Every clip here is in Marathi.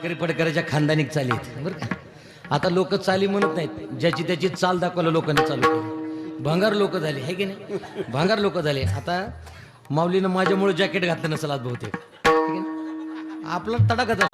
वारकरी पडकराच्या खानदानिक चाली आहेत बरं का. आता लोक चाली म्हणत नाहीत, ज्याची त्याची चाल दाखवायला लोकांनी चालू केली. भंगार लोक झाले हे की नाही, भंगार लोक झाले. आता माऊलीनं माझ्यामुळे जॅकेट घातलं नसेल आज बहुतेक, ठीक आहे ना? आपला तडाखाच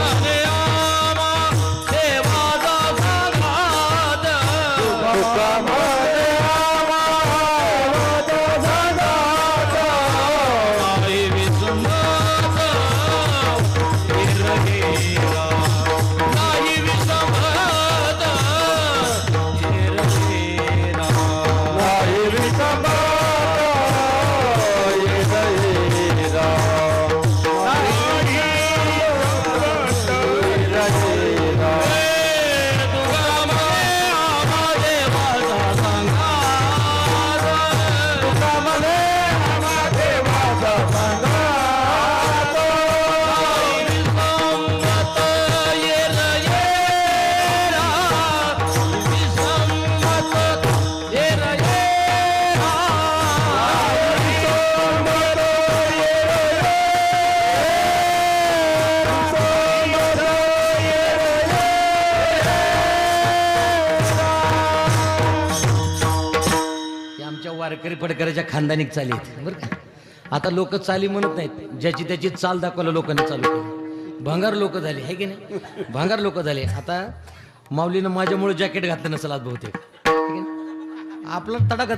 वारकरी पडकराच्या खानदानिक चाली आहेत बरं का. आता लोक चाली म्हणत नाहीत, ज्याची त्याची चाल दाखवायला लोकांनी चालू केली. भंगार लोक झाले हे की नाही, भंगार लोक झाले. आता माऊलीनं माझ्यामुळे जॅकेट घातलं नसेल आज बहुतेक, ठीक आहे ना? आपला तडाखाच